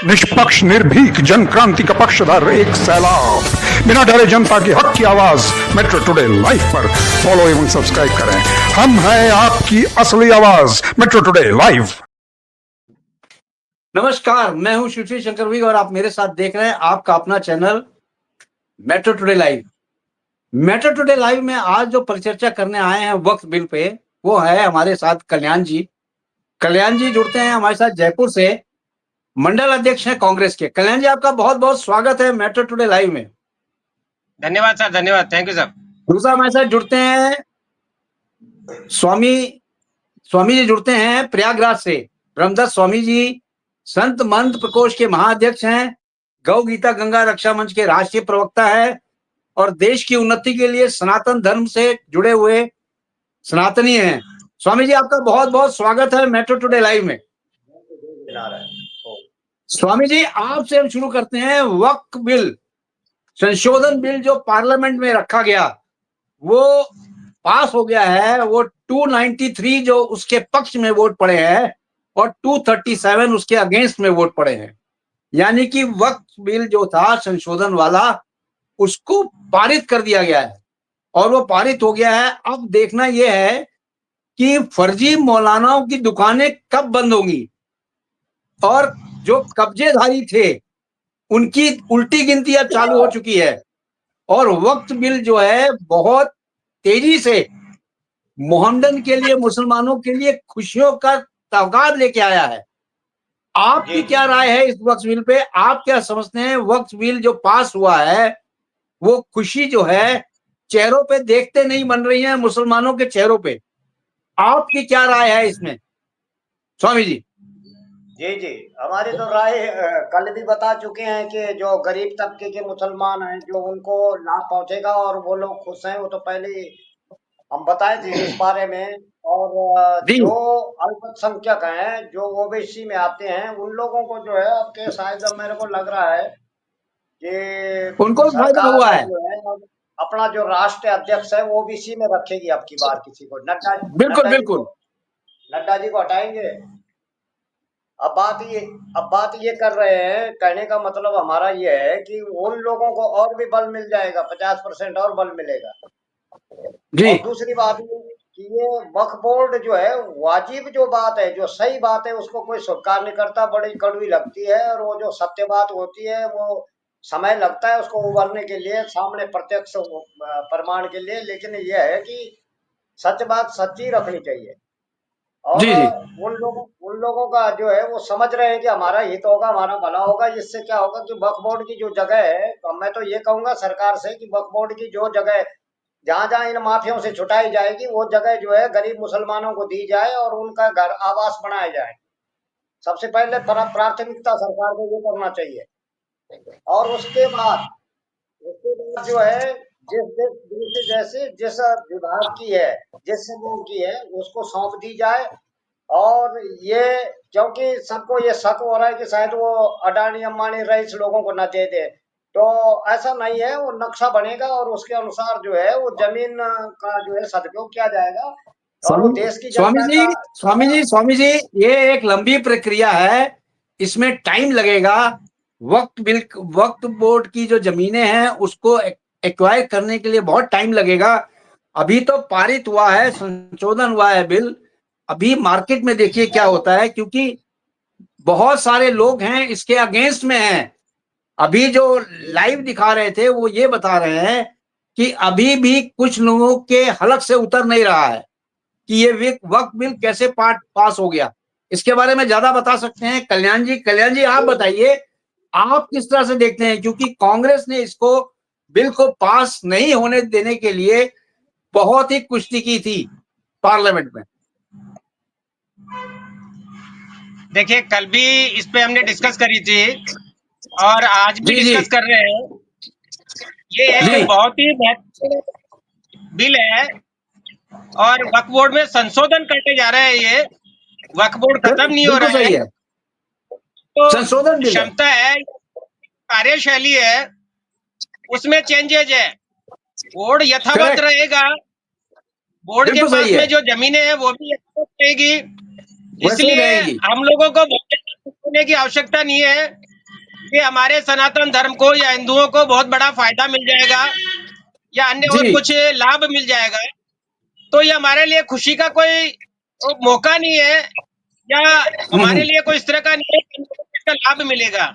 निष्पक्ष निर्भीक जन क्रांति का पक्षधर एक सैलाब, बिना डरे जनता की हक की आवाज मेट्रो टुडे लाइव पर फॉलो एवं सब्सक्राइब करें। हम हैं आपकी असली आवाज, मेट्रो टुडे लाइव। नमस्कार, मैं हूं शिवश्री शंकर विग और आप मेरे साथ देख रहे हैं आपका अपना channel metro today live. Metro today live में आज जो परिचर्चा करने आए हैं वक्फ बिल पे, वो है हमारे साथ कल्याण जी। कल्याण जी जुड़ते हैं हमारे साथ जयपुर से, मंडल अध्यक्ष हैं कांग्रेस के। कल्याण जी, आपका बहुत बहुत स्वागत है मेट्रो टुडे लाइव में। धन्यवाद सर, धन्यवाद, थैंक यू सर। दूसरा हमारे साथ जुड़ते हैं स्वामी जी जुड़ते हैं प्रयागराज से। ब्रह्मदत्त स्वामी जी संत मंत प्रकोष्ठ के महाअध्यक्ष हैं, गौ गीता गंगा रक्षा मंच के राष्ट्रीय प्रवक्ता है और देश की उन्नति के लिए सनातन धर्म से जुड़े हुए सनातनी हैं। स्वामी जी, आपका बहुत बहुत स्वागत है मेट्रो टुडे लाइव में। स्वामी जी, आपसे हम शुरू करते हैं। वक्फ बिल संशोधन बिल जो पार्लियामेंट में रखा गया वो पास हो गया है। वो 293 जो उसके पक्ष में वोट पड़े हैं और 237 उसके अगेंस्ट में वोट पड़े हैं। यानी कि वक्फ बिल जो था संशोधन वाला, उसको पारित कर दिया गया है और वो पारित हो गया है। अब देखना यह है कि फर्जी मौलानाओं की दुकानें कब बंद होंगी और जो कब्जेधारी थे उनकी उल्टी गिनती अब चालू हो चुकी है और वक्फ बिल जो है बहुत तेजी से मोहम्मदन के लिए, मुसलमानों के लिए खुशियों का तौगार लेके आया है। आपकी क्या राय है इस वक्फ बिल पे? आप क्या समझते हैं वक्फ बिल जो पास हुआ है वो खुशी जो है चेहरों पे देखते नहीं बन रही है मुसलमानों के चेहरों पे? आपकी क्या राय है इसमें स्वामी जी? जी, हमारी तो राय कल भी बता चुके हैं कि जो गरीब तबके के मुसलमान हैं जो उनको लाभ पहुंचेगा और वो लोग खुश हैं, वो तो पहले ही हम बताए थे इस बारे में। और जो अल्पसंख्यक हैं जो ओबीसी में आते हैं उन लोगों को जो है अब के शायद मेरे को लग रहा है कि उनको फायदा हुआ है। जो है अपना जो राष्ट्रीय अध्यक्ष है वो ओबीसी में रखेगी अब की बार किसी को। नड्डा जी को हटाएंगे। अब बात ये कर रहे हैं, कहने का मतलब हमारा ये है कि उन लोगों को और भी बल मिल जाएगा, 50% और बल मिलेगा जी। और दूसरी बात ये कि ये वक्फ बोर्ड जो है वाजिब जो बात है, जो सही बात है, उसको कोई स्वीकार नहीं करता, बड़ी कड़वी लगती है। और वो जो सत्य बात होती है वो समय लगता है उसको उभरने के लिए, सामने प्रत्यक्ष प्रमाण के लिए। लेकिन यह है कि सच बात सच्ची रखनी चाहिए और उन लोगों का जो है वो समझ रहे हैं कि हमारा हित होगा, हमारा भला होगा। इससे क्या होगा कि वक्फ बोर्ड की जो जगह है, तो मैं तो ये कहूंगा सरकार से कि वक्फ बोर्ड की जो जगह जहां इन माफियाओं से छुटाई जाएगी वो जगह जो है गरीब मुसलमानों को दी जाए और उनका घर आवास बनाया जाए। सबसे पहले प्राथमिकता सरकार को ये करना चाहिए। और उसके बाद जो है जिस विभाग की है, जिस समूह की है, उसको सौंप दी जाए। और ये क्योंकि सबको ये शक हो रहा है कि शायद वो अडानी अंबानी रईस लोगों को न दे दे, तो ऐसा नहीं है। वो नक्शा बनेगा और उसके अनुसार जो है वो जमीन का जो है सदुपयोग किया जाएगा और वो देश की स्वामी जी, ये एक लंबी प्रक्रिया है, इसमें टाइम लगेगा। वक्फ बोर्ड की जो जमीनें हैं उसको एक्वायर करने के लिए बहुत टाइम लगेगा। अभी तो पारित हुआ है, संशोधन हुआ है बिल। अभी मार्केट में देखिए क्या होता है, क्योंकि बहुत सारे लोग हैं इसके अगेंस्ट में हैं। अभी जो लाइव दिखा रहे थे वो ये बता रहे हैं कि अभी भी कुछ लोगों के हलक से उतर नहीं रहा है कि ये वक्फ बिल कैसे पास हो गया। इसके बारे में ज्यादा बता सकते हैं कल्याण जी। कल्याण जी, आप बताइए, आप किस तरह से देखते हैं? क्योंकि कांग्रेस ने इसको बिल को पास नहीं होने देने के लिए बहुत ही कुश्ती की थी पार्लियामेंट में। देखिए, कल भी इस पे हमने डिस्कस करी थी और आज भी डिस्कस कर रहे हैं। ये एक बहुत ही महत्वपूर्ण बिल है और वक्फ बोर्ड में संशोधन करने जा रहे हैं। ये वक्फ बोर्ड खत्म नहीं हो रहा है, तो संशोधन क्षमता है, कार्यशैली है, उसमें चेंजेज है। बोर्ड यथावत रहेगा, बोर्ड के पास में जो जमीनें हैं वो भी यथावत रहेगी। इसलिए हम लोगों को होने की आवश्यकता नहीं है। कि हमारे सनातन धर्म को या हिंदुओं को बहुत बड़ा फायदा मिल जाएगा या अन्य और जी कुछ लाभ मिल जाएगा, तो ये हमारे लिए खुशी का कोई मौका नहीं है या हमारे लिए कोई इस तरह का नहीं है कि हमको इसका लाभ मिलेगा।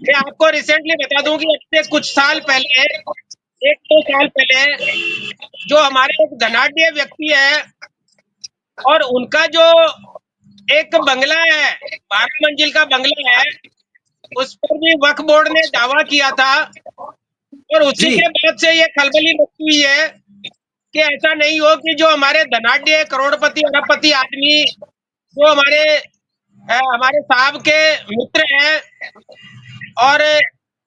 मैं आपको रिसेंटली बता दूं कि अब से कुछ साल पहले, 1-2 साल पहले, जो हमारे एक धनाढ्य व्यक्ति है और उनका जो एक बंगला है, 12 मंजिल का बंगला है, उस पर भी वक्फ बोर्ड ने दावा किया था और उसी जी के बाद से ये खलबली मची हुई है कि ऐसा नहीं हो कि जो हमारे धनाढ्य करोड़पति अरबपति आदमी जो हमारे साहब के मित्र हैं और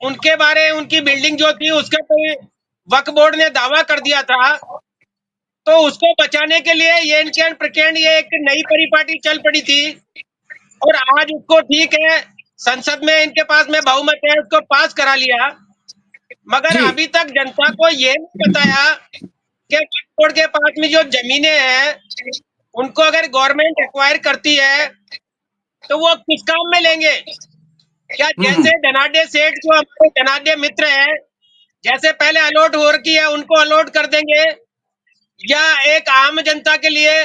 उनकी बिल्डिंग जो थी उसके पे वक्फ बोर्ड ने दावा कर दिया था, तो उसको बचाने के लिए ये इनके प्रकेंड ये एक नई परिपाटी चल पड़ी थी और आज उसको ठीक है, संसद में इनके पास में बहुमत है, उसको पास करा लिया। मगर जी अभी तक जनता को ये नहीं बताया कि वक्फ बोर्ड के पास में जो जमीनें हैं उनको अगर गवर्नमेंट एक्वायर करती है तो वो किस काम में लेंगे। क्या जैसे धनाढ्य सेठ जो हमारे धनाढ्य मित्र हैं, जैसे पहले अलॉट हो रखी है उनको अलॉट कर देंगे, या एक आम जनता के लिए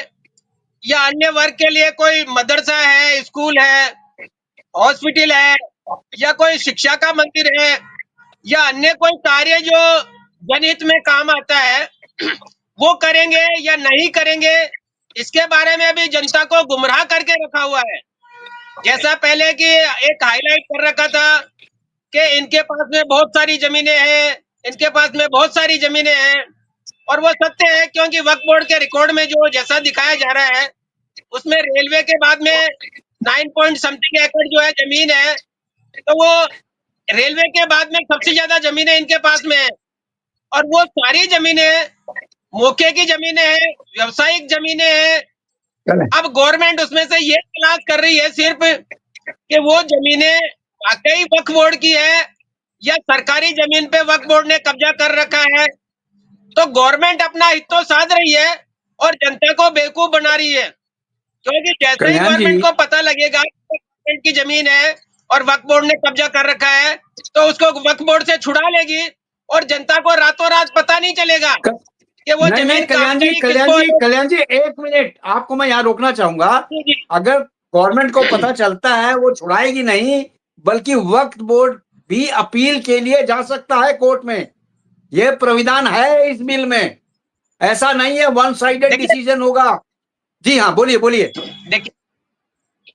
या अन्य वर्ग के लिए कोई मदरसा है, स्कूल है, हॉस्पिटल है या कोई शिक्षा का मंदिर है या अन्य कोई कार्य जो जनहित में काम आता है वो करेंगे या नहीं करेंगे, इसके बारे में अभी जनता को गुमराह करके रखा हुआ है। जैसा पहले कि एक हाईलाइट कर रखा था कि इनके पास में बहुत सारी जमीनें हैं, इनके पास में बहुत सारी जमीनें हैं, और वो सत्य है क्योंकि वक्फ बोर्ड के रिकॉर्ड में जो जैसा दिखाया जा रहा है उसमें रेलवे के बाद में 9 पॉइंट समथिंग एकड़ जो है जमीन है, तो वो रेलवे के बाद में सबसे ज्यादा जमीनें इनके पास में है और वो सारी जमीनें मौके की जमीनें हैं, व्यवसायिक जमीनें हैं। चले अब गवर्नमेंट उसमें से ये तलाश कर रही है सिर्फ कि वो जमीनें वाकई वक्फ बोर्ड की है या सरकारी जमीन पे वक्फ बोर्ड ने कब्जा कर रखा है। तो गवर्नमेंट अपना हित तो साध रही है और जनता को बेवकूफ बना रही है, क्योंकि जैसे ही कल्याण जी गवर्नमेंट को पता लगेगा कि गवर्नमेंट की जमीन है और वक्फ बोर्ड ने कब्जा कर रखा है तो उसको वक्फ बोर्ड से छुड़ा लेगी और जनता को रातों रात पता नहीं चलेगा क- कि वो नहीं नहीं जमीन कहाँ कल्याण जी गई, कल्याण किसको जी allot कल्याण जी एक मिनट आपको मैं यहाँ रोकना चाहूंगा। की गई। अगर गवर्नमेंट को पता चलता है वो छुड़ाएगी नहीं, बल्कि वक्फ बोर्ड भी अपील के लिए जा सकता है कोर्ट में। ये प्राविधान है इस बिल में, ऐसा नहीं है वन साइडेड देखिए डिसीजन होगा। जी हाँ बोलिए बोलिए। देखिए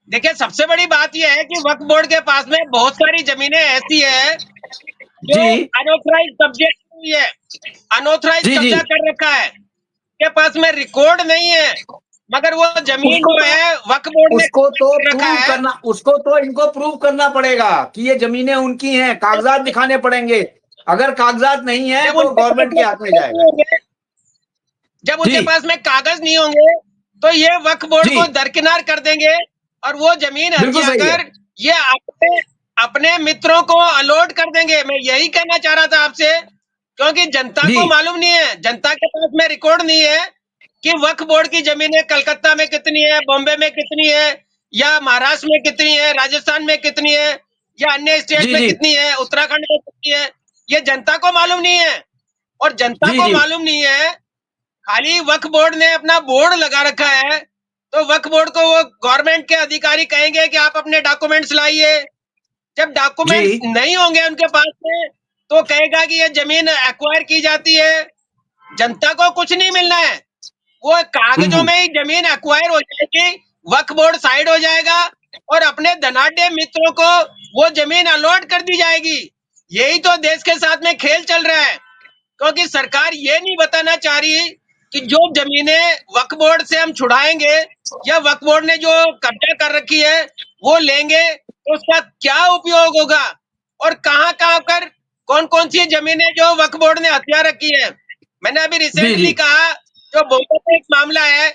देखिए सबसे बड़ी बात यह है कि वक्फ बोर्ड के पास में बहुत सारी जमीनें ऐसी है जो जी अनऑथराइज कब्जे की हुई है, अनऑथराइज जी जी कब्जा कर रखा है, के पास में रिकॉर्ड नहीं है, मगर वो जमीन उसको जो तो है वक्फ बोर्ड ने उसको कब्जा तो कर रखा प्रूव है। करना उसको तो इनको प्रूव करना पड़ेगा कि ये जमीनें उनकी हैं, कागजात दिखाने पड़ेंगे। अगर कागजात नहीं है जब तो उनके पास गवर्नमेंट में के हाथ में कागज नहीं जाएगा। होंगे, जब जी उनके पास में कागज नहीं होंगे तो ये वक्फ बोर्ड जी को दरकिनार कर देंगे और वो जमीन बिल्कुल हथिया सही है। कर ये अपने अपने मित्रों को अलॉट कर देंगे। मैं यही कहना चाह रहा था आपसे, क्योंकि जनता जी को मालूम नहीं है, जनता के पास में रिकॉर्ड नहीं है कि वक्फ बोर्ड की जमीनें कलकत्ता में कितनी है, बॉम्बे में कितनी है, या महाराष्ट्र में कितनी है, राजस्थान में कितनी है, या अन्य स्टेट जी में जी कितनी है, उत्तराखंड में कितनी है, ये जनता को मालूम नहीं है। और जनता जी को जी मालूम नहीं है, खाली वक्फ बोर्ड ने अपना बोर्ड लगा रखा है, तो वक्फ बोर्ड को वो गवर्नमेंट के अधिकारी कहेंगे कि आप अपने डॉक्यूमेंट्स लाइए। जब जी डॉक्यूमेंट्स नहीं होंगे उनके पास में तो कहेगा कि ये जमीन एक्वायर की जाती है। जनता को कुछ नहीं मिलना है, वो कागजों हम्म। में ही जमीन एक्वायर हो जाएगी, वक्फ बोर्ड साइड हो जाएगा और अपने धनाढ्य मित्रों को वो जमीन अलॉट कर दी जाएगी। यही तो देश के साथ में खेल चल रहा है, क्योंकि सरकार ये नहीं बताना चाह रही कि जो जमीनें वक्फ बोर्ड से हम छुड़ाएंगे या वक्फ बोर्ड ने जो कब्जा कर रखी है वो लेंगे तो उसका क्या उपयोग होगा और कहाँ कहाँ कर कौन कौन सी जमीनें जो वक्फ बोर्ड ने हथिया रखी है। मैंने अभी जी जी रिसेंटली कहा, जो बॉम्बे में एक मामला है,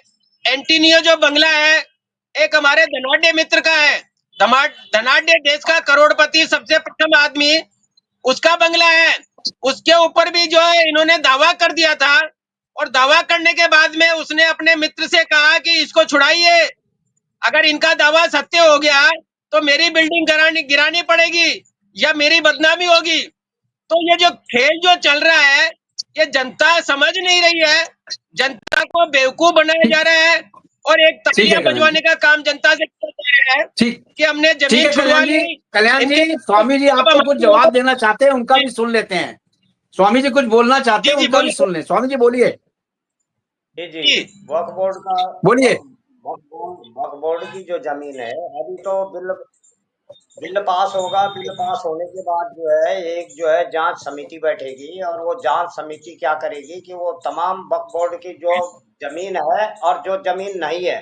एंटीनियो जो बंगला है एक हमारे धनाढ्य मित्र का है, धनाढ्य देश का करोड़पति सबसे प्रथम आदमी, उसका बंगला है। उसके ऊपर भी जो है इन्होंने दावा कर दिया था और दावा करने के बाद में उसने अपने मित्र से कहा कि इसको छुड़ाइए, अगर इनका दावा सत्य हो गया तो मेरी बिल्डिंग गिरानी पड़ेगी। या मेरी बदनामी होगी। तो ये जो खेल जो चल रहा है, ये जनता समझ नहीं रही है, जनता को बेवकूफ बनाया जा रहा है, और एक ठीक तालियां है कल्याण जी, बजवाने का काम जनता से किया जा रहा है ठीक कि हमने ठीक जमीन है छुड़वा कल्याण जी। ली। कल्याण इनके जी, स्वामी जी आप तो कुछ जवाब देना चाहते हैं, उनका भी सुन लेते हैं। स्वामी जी कुछ बोलना चाहते जी हैं, जी उनका भी बोलिए सुन लें। स्वामी जी बोलिए, जी जी। जी वक्फ बोर्ड का बोलिए। वक्फ बोर्ड की जो जमीन है, अभी तो बिल बिल पास होगा। बिल पास होने के बाद जो है, एक जो है जांच समिति बैठेगी, और वो जांच समिति क्या करेगी कि वो तमाम वक्फ बोर्ड की जो जमीन है और जो जमीन नहीं है,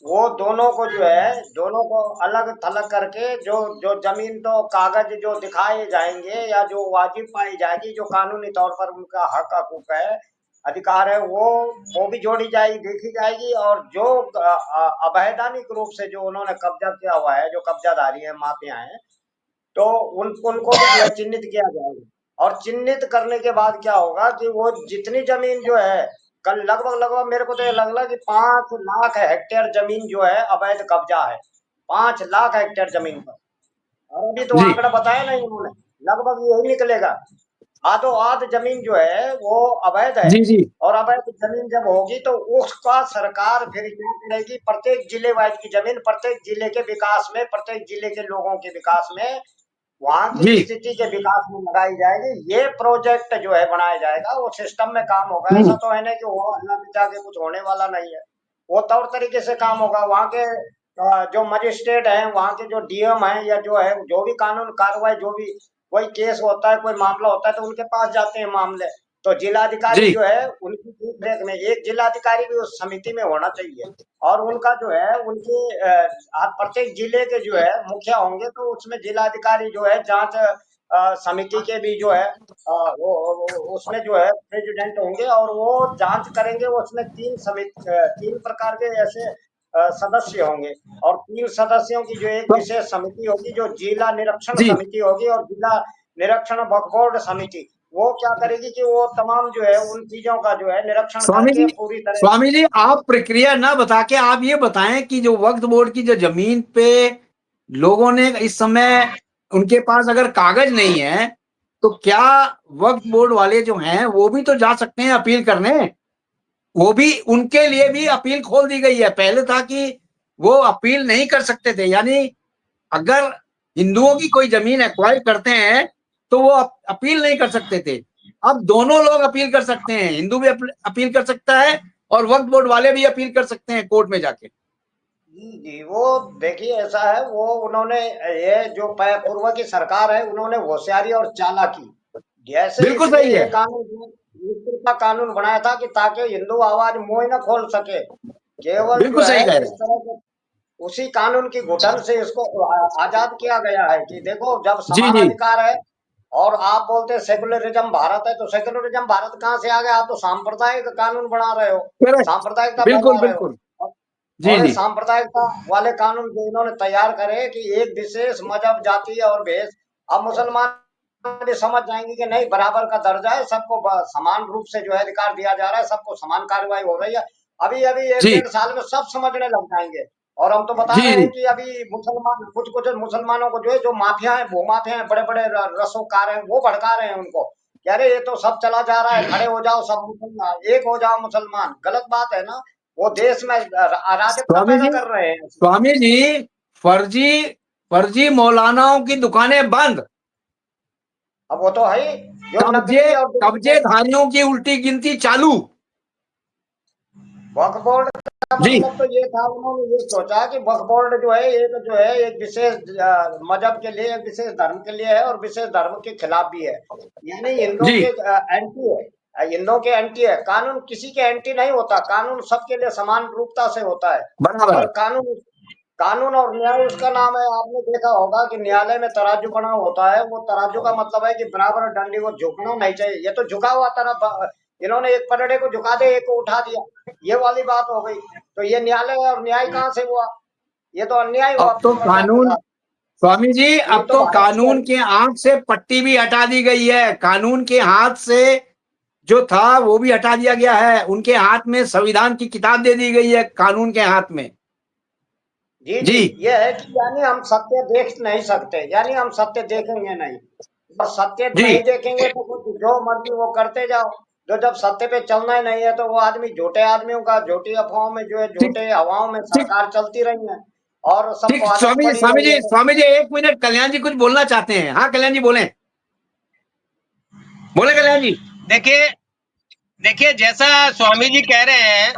वो दोनों को जो है, दोनों को अलग थलग करके, जो जो जमीन तो कागज जो दिखाए जाएंगे या जो वाजिब पाई जाएगी, जो कानूनी तौर पर उनका हक हकूक है, अधिकार है, वो भी जोड़ी जाएगी, देखी जाएगी। और जो अवैधानिक रूप से जो उन्होंने कब्जा किया हुआ है, जो कब्जाधारी है, माफिया है, तो उनको भी जो है चिन्हित किया जाएगा। और चिन्हित करने के बाद क्या होगा कि वो जितनी जमीन जो है, कल लगभग लगभग मेरे को तो ये लग रहा है कि 5 लाख हेक्टेयर जमीन जो है अवैध कब्जा है, 5 लाख हेक्टेयर जमीन पर। और अभी तो जी आंकड़ा बताया नहीं उन्होंने, लगभग यही निकलेगा। आधो आध जमीन जो है वो अवैध है। जी जी और अवैध जमीन जब होगी तो उसका सरकार फिर क्या करेगी, प्रत्येक जिले वाइज की जमीन, प्रत्येक जिले के विकास में, प्रत्येक जिले के लोगों के विकास में, वहां की जी स्थिति के विकास में लगाई जाएगी। ये प्रोजेक्ट जो है बनाया जाएगा, वो सिस्टम में काम होगा। हम्म, ऐसा तो है नहीं कि वो अल्लाह मिटा के कुछ होने वाला नहीं है। वो तौर तरीके से काम होगा। वहां के जो मजिस्ट्रेट हैं, वहां के जो डीएम हैं, या जो है जो भी कानून कार्रवाई, जो भी कोई केस होता है, कोई मामला होता है, तो उनके पास जाते हैं मामले। तो जिलाधिकारी जी जो है उनकी देखरेख में एक जिलाधिकारी भी उस समिति में होना चाहिए। और उनका जो है, उनके प्रत्येक जिले के जो है मुखिया होंगे, तो उसमें जिलाधिकारी जो है जांच समिति के भी जो है उसमें जो है प्रेसिडेंट होंगे, और वो जांच करेंगे। उसमें 3 प्रकार के ऐसे सदस्य होंगे। और 3 सदस्यों की जो एक तो, विशेष समिति होगी, जो जिला निरीक्षण जी समिति होगी, और जिला निरीक्षण वक्फ बोर्ड समिति, वो क्या करेगी कि वो तमाम जो है उन चीजों का जो है निरीक्षण स्वामी करके जी, पूरी तरह। स्वामी जी आप प्रक्रिया ना बता के आप ये बताएं कि जो वक्फ बोर्ड की जो जमीन पे लोगों ने इस समय, उनके पास अगर कागज नहीं है, तो क्या वक्फ बोर्ड वाले जो हैं वो भी तो जा सकते हैं अपील करने। वो भी, उनके लिए भी अपील खोल दी गई है। पहले था कि वो अपील नहीं कर सकते थे, यानी अगर हिंदुओं की कोई जमीन एक्वायर करते हैं तो वो अपील नहीं कर सकते थे। अब दोनों लोग अपील कर सकते हैं, हिंदू भी अपील कर सकता है और वक्फ बोर्ड वाले भी अपील कर सकते हैं कोर्ट में जाके। जी जी। वो देखिए ऐसा है, वो उन्होंने, ये जो पूर्व की सरकार है, उन्होंने होशियारी और चालाकी, जैसे बिल्कुल इसने सही है, ये कानून, का कानून बनाया था कि ताकि हिंदू आवाज मुंह न खोल सके, केवल जो बिल्कुल सही है कह इस रहे हैं। तरह के, उसी कानून की घुटन से इसको आजाद किया गया है कि देखो, जब जी समान जी, अधिकार है। और आप बोलते हैं सेकुलरिज्म भारत है, तो सेकुलरिज्म भारत कहाँ से आ गया? आप तो सांप्रदायिक कानून बना रहे हो, करेक्ट, सांप्रदायिकता बिल्कुल फैला रहे हो। बिल्कुल, जी और ये जी सांप्रदायिकता वाले कानून जो इन्होंने तैयार करे कि एक विशेष मजहब, जाति और भेष, अब मुसलमान भी समझ जाएंगे कि नहीं, बराबर का दर्जा है, सबको समान रूप से जो है अधिकार दिया जा रहा है, सबको समान कार्रवाई हो रही है। अभी अभी एक जी 1.5 साल में सब समझने लग जाएंगे। और हम तो बता जी रहे जी। हैं कि अभी मुसलमान, कुछ कुछ मुसलमानों को जो है, जो माफिया है, वो माफिया है, बड़े बड़े रसोकार हैं, वो भड़का रहे हैं उनको। कह रहे ये तो सब चला जा रहा है, खड़े हो जाओ सब मुसलमान, एक हो जाओ मुसलमान। गलत बात है ना। वो देश में अराजकता स्वामी पैदा जी, कर रहे हैं। स्वामी जी, फर्जी फर्जी मौलानाओं की दुकानें बंद, अब वो तो है ही, जो कब्जे नकली और डुप्लीकेट। कब्जेधारियों की उल्टी गिनती चालू। वक्फ बोर्ड का जी मतलब तो ये था, उन्होंने ये सोचा कि वक्फ बोर्ड जो है, एक विशेष मजहब के लिए, एक विशेष धर्म के लिए है, और विशेष धर्म के खिलाफ भी है। यानी हिंदुओं जी, के एंटी है। हिंदुओं के एंटी है। कानून किसी के एंटी नहीं होता, कानून सबके लिए समान रूपता से होता है। बराबर, और कानून, कानून और न्याय उसका नाम है। आपने देखा होगा कि न्यायालय में तराजू बना होता है। वो तराजू का मतलब है कि बराबर डंडी को झुकना नहीं चाहिए। ये तो झुका हुआ तरफ, इन्होंने एक पलड़े को झुका दे, एक को उठा दिया, ये वाली बात हो गई। तो ये न्यायालय और न्याय कहाँ से हुआ? ये तो अन्याय हुआ अब तो प्रजा के कानून, साथ। स्वामी जी ये अब तो तो भारत की कानून के आंख से पट्टी भी हटा दी गई है, कानून के हाथ से जो था वो भी हटा दिया गया है। उनके हाथ में संविधान की किताब दे दी गई है, कानून के हाथ में। जी जी ये है कि यानी हम सत्य देख नहीं सकते, यानी हम सत्य देखेंगे नहीं। बस सत्य जी नहीं देखेंगे तो कुछ जो मर्जी वो करते जाओ। जो जब सत्य पे चलना ही नहीं है तो वो आदमी झूठे आदमियों का झूठी अफवाहों में जो है ठीक झूठे हवाओं में ठीक सरकार चलती रही है और सबको ठीक। आदत पड़ी रही है। स्वामी जी एक मिनट, कल्याण जी कुछ बोलना चाहते हैं। हाँ कल्याण जी बोले, बोले कल्याण जी। देखिए देखिए, जैसा स्वामी जी कह रहे हैं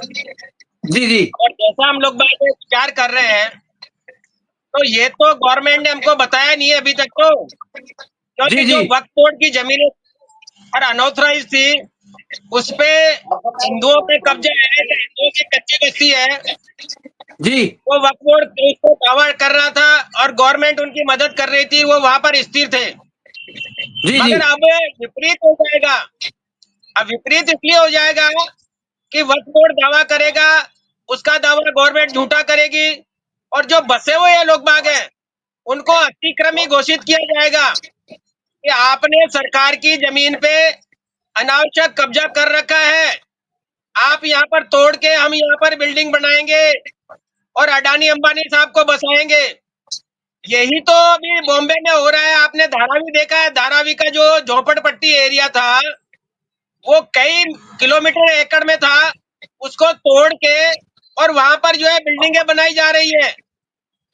जी जी और जैसा हम लोग बात विचार कर रहे हैं, तो ये तो गवर्नमेंट ने हमको बताया नहीं है अभी तक तो, जी क्योंकि जी जो वक्फ बोर्ड की जमीनें और अनऑथराइज थी उस पे अब बताइए हिंदुओं क्या पे स्वामी कब्जा है या हिंदुओं की कच्ची बस्ती है, जी वो वक्फ बोर्ड उसको दावा कर रहा था और गवर्नमेंट उनकी मदद कर रही थी, वो वहां पर स्थिर थे। जी जी मगर अब विपरीत हो जाएगा। अब विपरीत इसलिए हो जाएगा कि वक्फ बोर्ड दावा करेगा, उसका दावा गवर्नमेंट झूठा करेगी, और जो बसे हुए लोग बाग हैं उनको अतिक्रमी घोषित किया जाएगा कि आपने सरकार की जमीन पे अनावश्यक कब्जा कर रखा है, आप यहाँ पर तोड़ के हम यहाँ पर बिल्डिंग बनाएंगे और अडानी अंबानी साहब को बसाएंगे। यही तो अभी बॉम्बे में हो रहा है। आपने धारावी देखा है? धारावी का जो झोपड़पट्टी एरिया था वो कई किलोमीटर एकड़ में था, उसको तोड़ के और वहां पर जो है बिल्डिंगें बनाई जा रही है,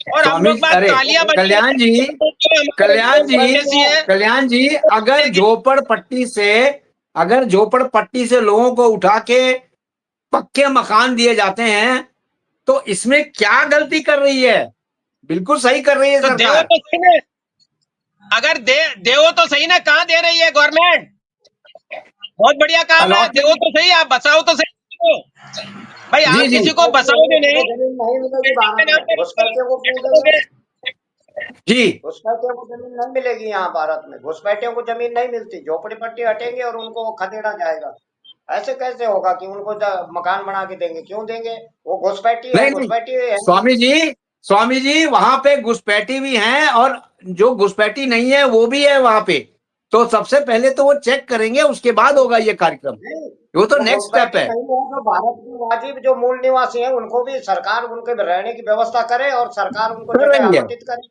और हम स्वामी लोग बात अरे तालियां बजा रहे कल्याण जी, हैं जो हमारे कल्याण जी, परदेसी है। कल्याण जी, अगर झोपड़पट्टी से, अगर झोपड़पट्टी से लोगों को उठा के पक्के मकान दिए जाते हैं तो इसमें क्या गलती कर रही है? बिल्कुल सही कर रही है तो देवो सरकार। तो सही ना, अगर देवो तो सही ना, कहाँ दे रही है गवर्नमेंट? बहुत बढ़िया काम है, देवो अलॉटमेंट। तो सही, आप बसाओ तो सही को। भाई जी आप जी किसी को बसाओगे को नहीं, जमीन नहीं मिलेगी बिल्डिंग के भारत नाम में, पर घुसपैठियों को क्यों उसको देंगे? दोगे। जी घुसपैठियों को जमीन नहीं मिलेगी यहाँ भारत में, घुसपैठियों को जमीन नहीं मिलती, झोपड़ी पट्टी हटेंगे और उनको खदेड़ा जाएगा। ऐसे कैसे होगा कि उनको मकान बना के देंगे? क्यों देंगे? वो घुसपैठी है, नहीं नहीं घुसपैठी है। स्वामी जी, स्वामी जी वहां पे घुसपैठी भी हैं और जो घुसपैठी नहीं है वो भी है वहां पे। तो सबसे पहले तो वो चेक करेंगे, उसके बाद होगा ये कार्यक्रम। नहीं, वो तो वो नेक्स्ट स्टेप घुसपैठी है। नहीं है तो भारत के वाजिब जो मूल निवासी हैं उनको भी सरकार उनके रहने की व्यवस्था करे और सरकार उनको कर जगह रही है। आवंटित करे।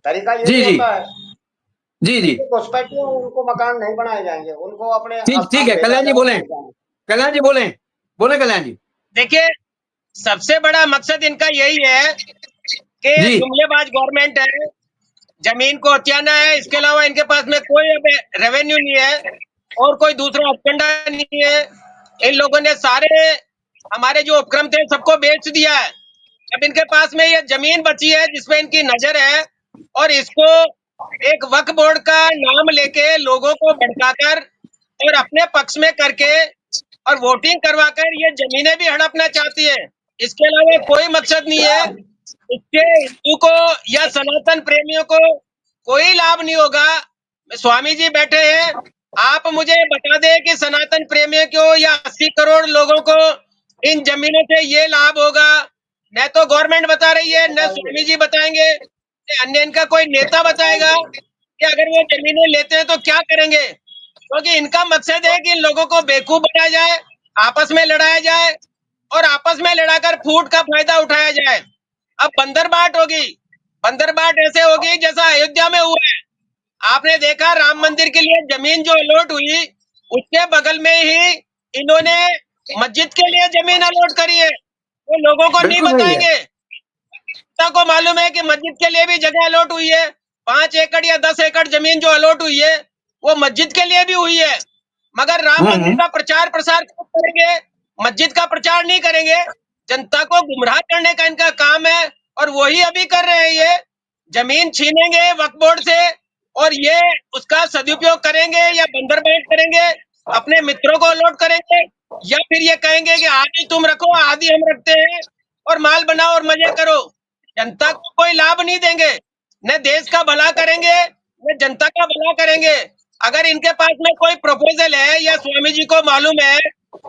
तरीका ये भी जी जी होता है। जी जी। जो घुसपैठी हैं उनको मकान नहीं बनाए जाएंगे, उनको अपने ठीक ठीक स्थान है, भेजा कल्याण जी बोले, जाएगा जहाँ। कल्याण जी बोले, बोले कल्याण जी। देखिए, सबसे बड़ा मकसद इनका यही है कि जी जुमलेबाज गवर्नमेंट है, जमीन को हथियाना है, इसके अलावा इनके पास में कोई रेवेन्यू नहीं है और कोई दूसरा अजेंडा नहीं है। इन लोगों ने सारे हमारे जो उपक्रम थे सबको बेच दिया है। अब इनके पास में ये जमीन बची है जिसपे इनकी नजर है, और इसको एक वक्फ बोर्ड का नाम लेके लोगों को भड़काकर और अपने पक्ष में करके और वोटिंग करवाकर ये जमीनें भी हड़पना चाहती है। इसके अलावा कोई मकसद नहीं है। इससे हिंदू को या सनातन प्रेमियों को कोई लाभ नहीं होगा। स्वामी जी बैठे हैं, आप मुझे बता दें कि सनातन प्रेमियों को या 80 करोड़ लोगों को इन जमीनों से ये लाभ होगा? न तो गवर्नमेंट बता रही है, न बताइए। स्वामी जी बताएंगे, न अन्य इनका कोई नेता बताएगा कि अगर वो जमीनें लेते हैं तो क्या करेंगे। क्योंकि इनका मकसद है कि इन लोगों को बेवकूफ बनाया जाए, आपस में लड़ाया जाए और आपस में लड़ाकर फूट का फायदा उठाया जाए। अब बंदरबाट होगी, बंदरबाट ऐसे होगी जैसा अयोध्या में हुआ है। आपने देखा राम मंदिर के लिए जमीन जो अलॉट हुई, उसके बगल में ही इन्होंने मस्जिद के लिए जमीन अलॉट करी है। वो लोगों को नहीं बिल्कुल सही है। बताएंगे। जनता को मालूम है कि मस्जिद के लिए भी जगह अलॉट हुई है। 5 एकड़ या 10 एकड़ जमीन जो अलॉट हुई है वो मस्जिद के लिए भी हुई है। मगर राम मंदिर का प्रचार प्रसार कब करेंगे? मस्जिद का प्रचार नहीं करेंगे। जनता को गुमराह करने का इनका काम है, और वही अभी कर रहे हैं। ये जमीन छीनेंगे वक्फ बोर्ड से और ये उसका सदुपयोग करेंगे या बंदरबाट करेंगे, अपने मित्रों को अलॉट करेंगे, या फिर ये कहेंगे कि आधी तुम रखो आधी हम रखते हैं और माल बनाओ और मजे करो। जनता को कोई लाभ नहीं देंगे, न देश का भला करेंगे न जनता का भला करेंगे। अगर इनके पास में कोई प्रपोजल है या स्वामी जी को मालूम है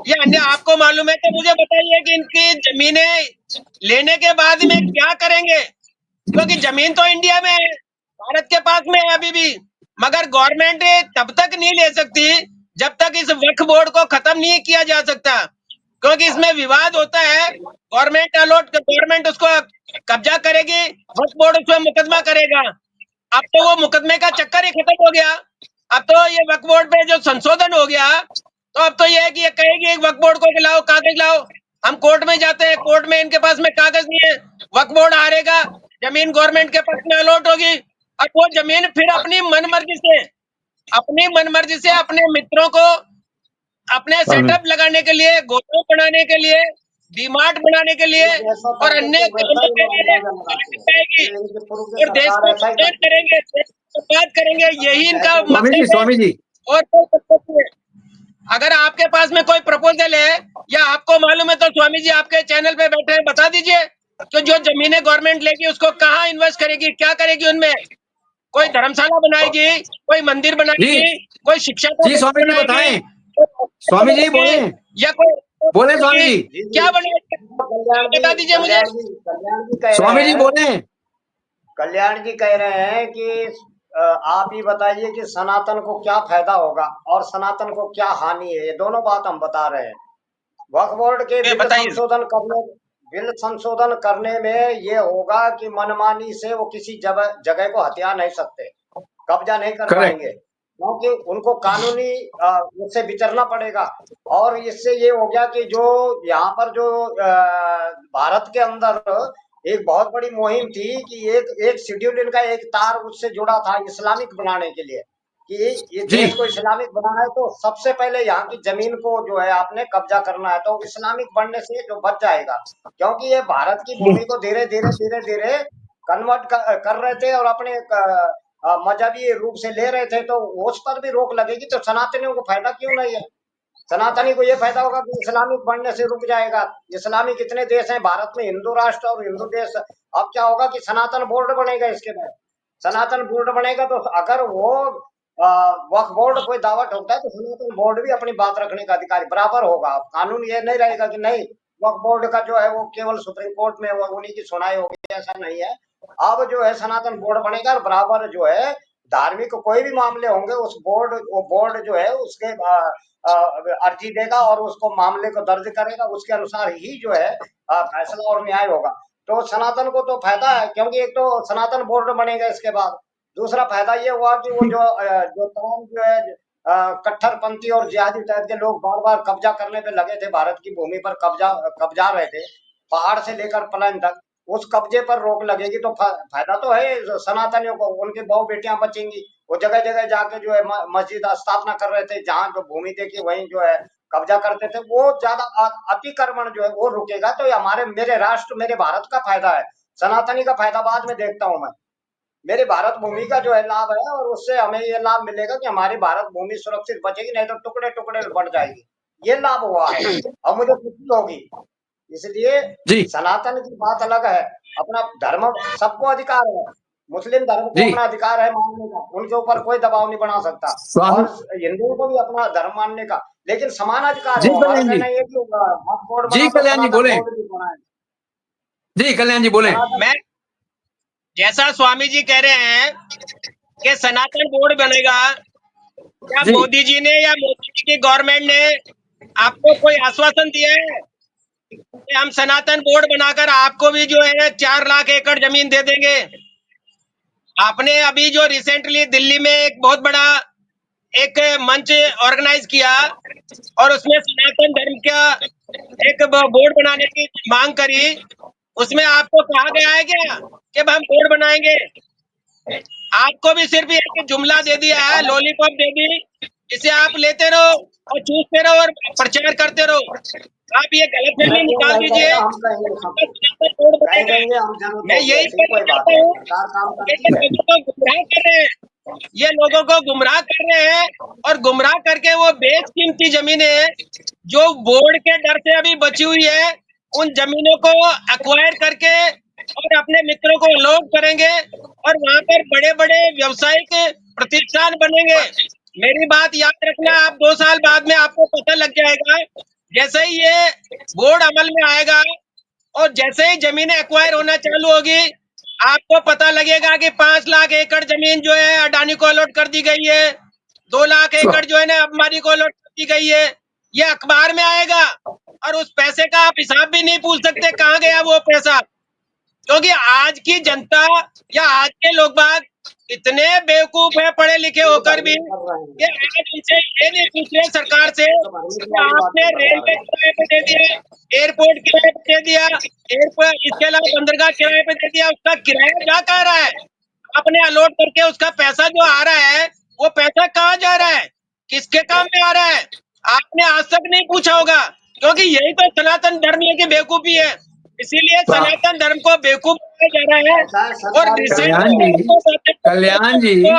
या अन्य आपको मालूम है तो मुझे बताइए कि इनकी जमीनें लेने के बाद में क्या करेंगे। क्योंकि जमीन तो इंडिया में है, भारत के पास में है अभी भी, मगर गवर्नमेंट तब तक नहीं ले सकती जब तक इस वक्फ बोर्ड को खत्म नहीं किया जा सकता। क्योंकि इसमें विवाद होता है, गवर्नमेंट उसको कब्जा करेगी, वक्फ बोर्ड उसमें मुकदमा करेगा। अब तो वो मुकदमे का चक्कर ही खत्म हो गया। अब तो ये वक्फ बोर्ड पे जो संशोधन हो गया, तो अब तो ये है कि ये कहेगी एक वक्फ बोर्ड को लाओ, कागज लाओ। हम कोर्ट में जाते हैं, कोर्ट में इनके पास में कागज नहीं है, वक्फ बोर्ड हारेगा, जमीन गवर्नमेंट के पास में अलॉट होगी। अब वो जमीन फिर अपनी मनमर्जी से अपने मित्रों को अपने सेटअप लगाने के लिए, गोदाम बनाने के लिए, डीमार्ट बनाने के लिए ये ऐसा और करके अन्य तो वैसा कामों ही के लोग लिए अंदाजा लगाते हैं। जाएगी ये इनके पूर्व की और देश सरकार को ऐसा ही बर्बाद करेंगे, देश को बर्बाद करेंगे, यही इनका करती है। मतलब है। स्वामी जी और कोई मतलब नहीं है। अगर आपके पास में कोई प्रपोजल है या आपको मालूम है तो स्वामी जी आपके चैनल पे बैठे हैं, बता दीजिए कि जो जमीनें गवर्नमेंट लेगी उसको कहाँ इन्वेस्ट करेगी, क्या करेगी उनमें। कोई धर्मशाला बनाएगी, कोई मंदिर जी बनाएगी, कोई शिक्षा का जी, भवन स्वामी जी बनाएगी, बताएं, कोई हॉस्पिटल स्वामी जी बोले, बनाएगी, या कोई बोले स्वामी जी, जी जी क्या बनाएगी, बता दीजिए मुझे। कल्याण जी कह स्वामी रहे जी हैं, बोले। कल्याण जी कह रहे हैं कि आप ही बताइए कि सनातन को क्या फायदा होगा और सनातन को क्या हानि है। ये दोनों बात हम बता रहे हैं। वक्फ बोर्ड के बताइए। बिल संशोधन करने में ये होगा कि मनमानी से वो किसी जगह को हथिया नहीं सकते, कब्जा नहीं कर करेक्ट। पाएंगे, क्योंकि उनको कानूनी उससे विचरना पड़ेगा। और इससे ये हो गया कि जो यहाँ पर जो भारत के अंदर एक बहुत बड़ी मुहिम थी कि एक एक शेड्यूल इनका एक तार उससे जुड़ा था इस्लामिक बनाने के लिए, कि ये जी देश को इस्लामिक बनाना है तो सबसे पहले यहाँ की जमीन को जो है आपने कब्जा करना है, तो इस्लामिक बनने से जो बच जाएगा। क्योंकि ये भारत की भूमि को धीरे धीरे कन्वर्ट कर रहे थे और अपने मजहबी रूप से ले रहे थे, तो उस पर भी रोक लगेगी तो सनातनियों को फायदा क्यों नहीं है। सनातनी को ये फायदा होगा कि इस्लामिक बनने से रुक जाएगा। इस्लामिक कितने देश हैं भारत में, हिंदू राष्ट्र और हिंदू देश। अब क्या होगा कि सनातन बोर्ड बनेगा, इसके बाद सनातन बोर्ड बनेगा, तो अगर वो वक्फ बोर्ड कोई दावा ठोकता है तो सनातन बोर्ड भी अपनी बात रखने का अधिकारी बराबर होगा। अब कानून ये नहीं रहेगा कि नहीं वक्फ बोर्ड का जो है वो केवल सुप्रीम कोर्ट में वो उन्हीं की सुनाई होगी, ऐसा नहीं है। अब जो है सनातन बोर्ड बनेगा और बराबर जो है धार्मिक कोई भी मामले होंगे उस वो बोर्ड जो है उसके अर्जी देगा और उसको मामले को दर्ज करेगा, उसके अनुसार ही जो है फैसला और न्याय होगा। तो सनातन को तो फायदा है, क्योंकि एक तो सनातन बोर्ड बनेगा, इसके बाद दूसरा फायदा ये हुआ कि वो जो तमाम जो है कट्टरपंथी और जिहादी टाइप के लोग बार बार कब्जा करने पे लगे थे, भारत की भूमि पर कब्जा रहे थे, पहाड़ से लेकर पलायन तक, उस कब्जे पर रोक लगेगी तो फायदा तो है सनातनियों को, उनकी बहु बेटियां बचेंगी। वो जगह जगह जाके जो है मस्जिद स्थापना कर रहे थे, जहां जो भूमि देखी वहीं जो है कब्जा करते थे, वो ज्यादा अतिक्रमण जो है वो रुकेगा। तो ये हमारे मेरे राष्ट्र मेरे भारत का फायदा है। सनातनी का फायदा बाद में देखता हूं मैं। मेरे भारत भूमि का जो है लाभ है और उससे हमें ये लाभ मिलेगा कि हमारी भारत भूमि सुरक्षित बचेगी, नहीं तो टुकड़े टुकड़े बढ़ जाएगी। ये लाभ हुआ है और मुझे खुशी होगी। इसलिए जी सनातन की बात अलग है, अपना धर्म सबको अधिकार है, मुस्लिम धर्म को जी, अपना अधिकार है मानने का, उनके ऊपर कोई दबाव नहीं बना सकता। स्वामी और हिंदुओं को भी अपना धर्म मानने का, लेकिन समान अधिकार जी हो। हमारा कल्याण जी, कहना ये कि वक्फ बोर्ड जी बना तो कल्याण जी सनातन बोले, बोर्ड भी बनाए। जी कल्याण जी बोले। सनातन मैं जैसा स्वामी जी कह रहे हैं कि सनातन बोर्ड बनेगा, क्या जी मोदी जी ने या मोदी जी की गवर्नमेंट ने आपको कोई आश्वासन दिया है कि हम सनातन बोर्ड बनाकर आपको भी जो है 4 लाख एकड़ जमीन दे देंगे। आपने अभी जो रिसेंटली दिल्ली में एक बहुत बड़ा एक मंच ऑर्गेनाइज किया और उसमें सनातन धर्म का एक बोर्ड बनाने की मांग करी, उसमें आपको कहा गया है क्या कि अब हम बोर्ड बनाएंगे? आपको भी सिर्फ एक जुमला दे दिया है, लॉलीपॉप दे दी, इसे आप लेते रहो और चूसते रहो और प्रचार करते रहो। आप ये गलतफहमी मैं ये निकाल नहीं दीजिए। कहता, हम कहेंगे आपका सबको, सनातन बोर्ड कहीं बनेगा। कहेंगे हम जरूरत मैं होगी यही ऐसी कहना कोई बात चाहता नहीं, हूँ सरकार काम कि करती ये है। लोगों को गुमराह कर रहे हैं, ये लोगों को गुमराह कर रहे हैं और गुमराह करके वो बेशकीमती जमीनें जो बोर्ड के डर से अभी बची हुई है, उन जमीनों को एक्वायर करके और अपने मित्रों को अलॉट करेंगे और वहां पर बड़े-बड़े व्यावसायिक प्रतिष्ठान बनेंगे। मेरी बात याद रखना, आप 2 साल बाद में आपको पता लग जाएगा, जैसे ही ये बोर्ड अमल में आएगा और जैसे ही जमीनें एक्वायर होना चालू होगी, आपको पता लगेगा कि 5 लाख एकड़ जमीन जो है अडानी को अलॉट कर दी गई है, 2 लाख एकड़ जो है ना अंबानी को अलॉट कर दी गई है। ये अखबार में आएगा और उस पैसे का आप हिसाब भी नहीं पूछ सकते कहाँ गया वो पैसा। क्योंकि आज की जनता या आज के लोग बाग इतने बेवकूफ है पढ़े लिखे होकर भी कि आज उनसे ये नहीं पूछ रहे सरकार से कि आपने रेलवे किराए पे दे दिया, एयरपोर्ट किराए पे दे दिया, एयरपोर्ट इसके अलावा बंदरगाह किराए पे दे दिया, उसका किराया जा कह रहा है, आपने अलॉट करके उसका पैसा जो आ रहा है वो पैसा कहाँ जा रहा है, किसके काम में आ रहा है, आपने आज तक नहीं पूछा होगा। क्योंकि यही तो सनातन धर्म की बेवकूफी है, इसीलिए सनातन धर्म को बेवकूफ बनाया जा रहा है। और कल्याण जी तो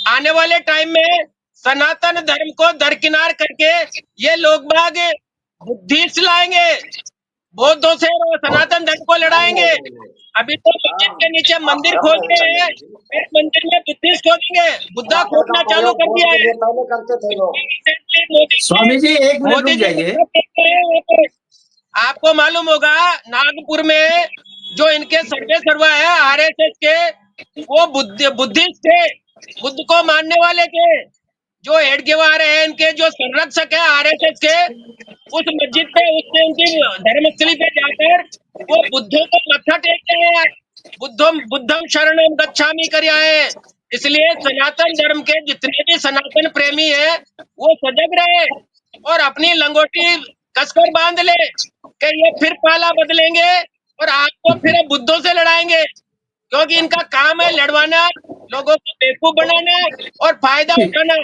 आने वाले टाइम में सनातन धर्म को दरकिनार करके ये लोग बाग बुद्धि लाएंगे, बौद्धों से सनातन धर्म को लड़ाएंगे। अभी तो मस्जिद के नीचे मंदिर खोलते हैं, फिर मंदिर में बुद्धिस्ट खोलेंगे, बुद्धा खोदना चालू कर दिया है। पहले करते थे लोग। स्वामी जी एक मिनट रुक जाइए। आपको मालूम होगा नागपुर में जो इनके सर्वे सर्वा है आरएसएस के, वो बुद्धिस्ट थे, बुद्ध को मानने वाले थे। जो हेडगेवार है इनके जो संरक्षक है आरएसएस के, उस मस्जिद पे उसने उनकी धर्मस्थली पे जाकर वो बुद्धों को मत्था टेकते हैं, बुद्धम शरणम गच्छामि कर आए। इसलिए सनातन धर्म के जितने भी सनातन प्रेमी है वो सजग रहे और अपनी लंगोटी कसकर बांध ले कि ये फिर पाला बदलेंगे और आपको फिर बुद्धों से लड़ाएंगे, क्योंकि इनका काम है लड़वाना, लोगों को बेवकूफ बनाना और फायदा उठाना।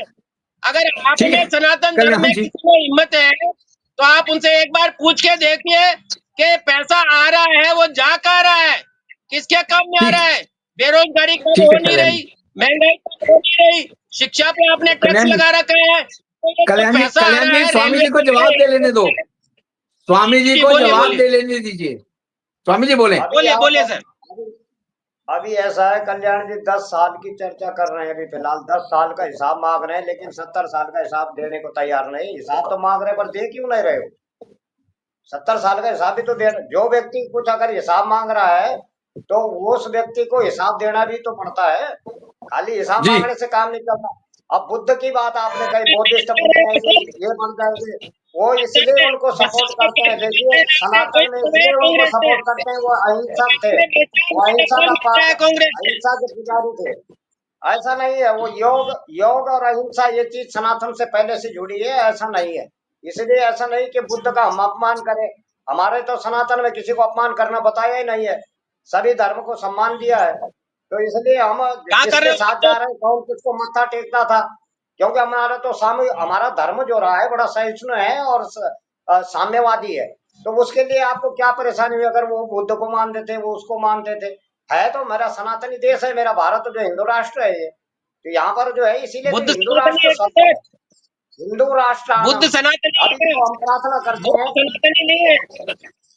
अगर आपने सनातन धर्म में किसी में हिम्मत है तो आप उनसे एक बार पूछ के देखिए कि पैसा आ रहा है वो जा कहाँ रहा है, किसके काम में आ रहा है। बेरोजगारी कम हो नहीं रही, महंगाई कम हो नहीं रही, शिक्षा पे आपने टैक्स लगा रखा है, कल्याण जी स्वामी जी को जवाब दे लेने दो, स्वामी जी को जवाब दे लेने दीजिए। स्वामी जी बोले बोलिए सर। अभी ऐसा है कल्याण जी 10 साल की चर्चा कर रहे हैं, अभी फिलहाल 10 साल का हिसाब मांग रहे हैं, लेकिन 70 साल का हिसाब देने को तैयार नहीं। हिसाब तो मांग रहे पर दे क्यों नहीं रहे हो? 70 साल का हिसाब भी तो दे। जो व्यक्ति कुछ अगर हिसाब मांग रहा है तो उस व्यक्ति को हिसाब देना भी तो पड़ता है, खाली हिसाब मांगने से काम नहीं चलता। अब बुद्ध की बात आपने कही, बुद्धिस्ट बन जाएंगे, ये बन जाएंगे, वो इसलिए उनको सपोर्ट करते हैं। देखिए सनातन में इसलिए उनको सपोर्ट करते हैं, वो अहिंसक थे, वो अहिंसा के पुजारी थे। ऐसा नहीं है, वो योग और अहिंसा ये चीज सनातन से पहले से जुड़ी है, ऐसा नहीं है। इसलिए ऐसा नहीं कि बुद्ध का हम अपमान करें, हमारे तो सनातन में किसी को अपमान करना बताया ही नहीं है, सभी धर्म को सम्मान दिया है। तो इसलिए हम जिसके साथ जा रहे हैं कौन किसको मत्था टेकता था, क्योंकि हमारा तो हमारा धर्म जो रहा है बड़ा सहिष्णु है और साम्यवादी है। तो उसके लिए आपको क्या परेशानी हुई अगर वो बुद्ध को मानते थे, वो उसको मानते थे? है तो मेरा सनातनी देश है, मेरा भारत जो हिंदू राष्ट्र है ये, तो यहाँ पर जो है इसीलिए तो हिंदू राष्ट्र हिंदू राष्ट्र बुद्ध सनातनी अभी तो हम प्रार्थना करते हैं सनातनी नहीं है,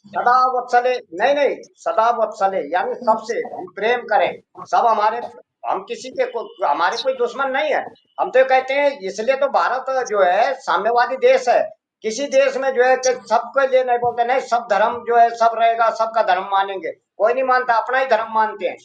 सदा वत्सले, नहीं सदा वत्सले यानी सबसे हम प्रेम करें, सब हमारे, हम किसी के हमारे कोई दुश्मन नहीं है। हम तो कहते हैं इसलिए तो भारत जो है साम्यवादी देश है। किसी देश में जो है सबके लिए नहीं बोलते, नहीं सब धर्म जो है सब रहेगा, सबका धर्म मानेंगे, कोई नहीं मानता, अपना ही धर्म मानते हैं।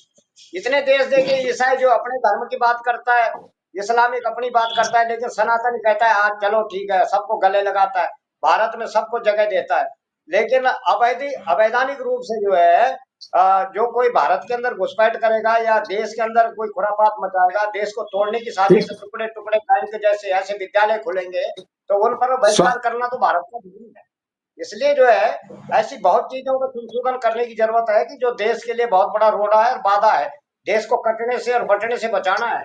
इतने देश देखिए, ईसाई जो अपने धर्म की बात करता है, इस्लामिक अपनी बात करता है, लेकिन सनातन कहता है आज चलो ठीक है, सबको गले लगाता है, भारत में सबको जगह देता है। लेकिन अवैधानिक रूप से जो है जो कोई भारत के अंदर घुसपैठ करेगा या देश के अंदर कोई खुरापात मचाएगा, देश को तोड़ने की साजिश से टुकड़े टुकड़े के जैसे ऐसे विद्यालय खुलेंगे तो उन पर बहिष्कार करना तो भारत का धर्म है। इसलिए जो है ऐसी बहुत चीजों को संशोधन करने की जरूरत है कि जो देश के लिए बहुत बड़ा रोड़ा है और बाधा है, देश को कटने से और बटने से बचाना है।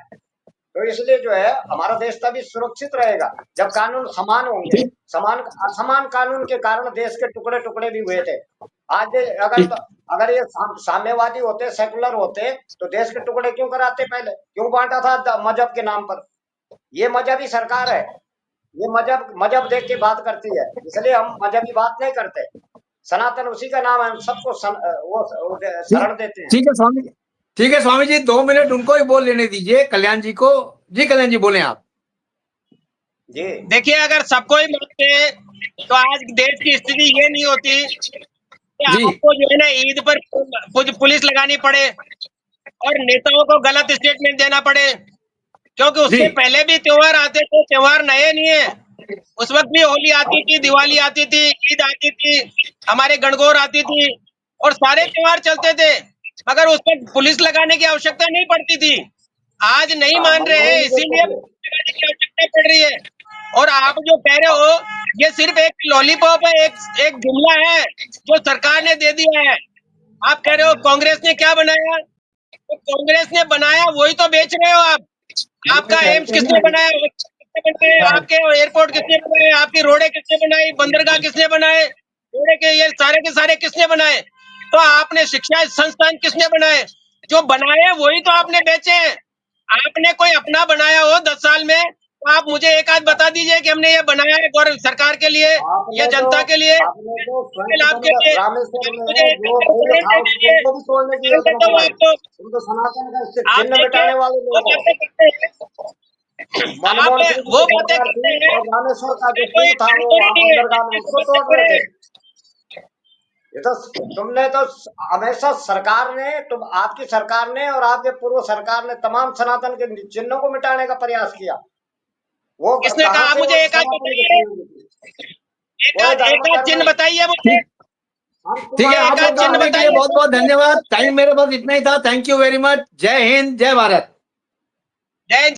तो इसलिए जो है हमारा देश तभी सुरक्षित रहेगा जब कानून समान होंगे। असमान कानून के कारण देश के टुकड़े टुकड़े भी हुए थे। आज अगर ये साम्यवादी होते, सेकुलर होते तो देश के टुकड़े क्यों कराते? पहले क्यों बांटा था मजहब के नाम पर? ये मजहबी सरकार है, ये मजहब देख के बात करती है, इसलिए हम मजहबी बात नहीं करते। सनातन उसी का नाम है, हम सबको वो शरण देते हैं। ठीक है स्वामी जी 2 मिनट उनको ही बोल लेने दीजिए, कल्याण जी को। जी कल्याण जी बोले आप। जी देखिए अगर सबको ही मानते तो आज देश की स्थिति ये नहीं होती कि आपको जो है ना ईद पर पुलिस लगानी पड़े और नेताओं को गलत स्टेटमेंट देना पड़े, क्योंकि उससे पहले भी त्योहार आते थे, त्योहार नए नहीं है। उस वक्त भी होली आती थी, दिवाली आती थी, ईद आती थी, हमारे गणगौर आती थी और सारे त्योहार चलते थे, मगर उस पर पुलिस लगाने की आवश्यकता नहीं पड़ती थी। आज नहीं मान रहे हैं, इसीलिए पुलिस लगाने की आवश्यकता पड़ रही है। और आप जो कह रहे हो, ये सिर्फ एक लॉलीपॉप है, एक जुमला है जो सरकार ने दे दिया है। आप कह रहे हो कांग्रेस ने क्या बनाया, तो कांग्रेस ने बनाया वही तो बेच रहे हो आप। आपका एम्स किसने बनाया, किसने बनाए, आपके एयरपोर्ट किसने बनाए, आपकी रोडें किसने बनाई, बंदरगाह किसने बनाए, रोडे के ये सारे किसने बनाए? तो आपने शिक्षा संस्थान किसने बनाए? जो बनाए वही तो आपने बेचे हैं। आपने कोई अपना बनाया हो 10 साल में, तो आप मुझे एक आध बता दीजिए कि हमने ये बनाया है गौरव सरकार के लिए या जनता के लिए, लाभ के लिए। रामेश्वर में मुझे एक जो उदाहरण दे दीजिए, को भी तोड़ने की उदाहरण योजना देता हूँ बनाई, आपको। उनको सनातन का आप चिन्ह देखिए, मिटाने वाले वो लोग हो। बातें करते हैं, आप मनमोहन सिंह की वो जो बातें सरकार करते थी हैं, और रामेश्वर का जो कोई पुल था वो वहां अथॉरिटी है बंदरगाह में, उसको तोड़ रहे थे। ये तो तुमने तो हमेशा सरकार ने, तुम आपकी सरकार ने और आपके पूर्व सरकार ने तमाम सनातन के चिन्हों को मिटाने का प्रयास किया। वो किसने कहां कहा? से वो मुझे एक आध सनातन के बताइए, एक आध चिन्ह बताइए मुझे, ठीक है, आप एक लोग आध चिन्ह जुड़ने के लिए बताइए। बहुत बहुत धन्यवाद। टाइम मेरे पास इतना ही था। Thank you very much. जय हिंद, जय भारत। जय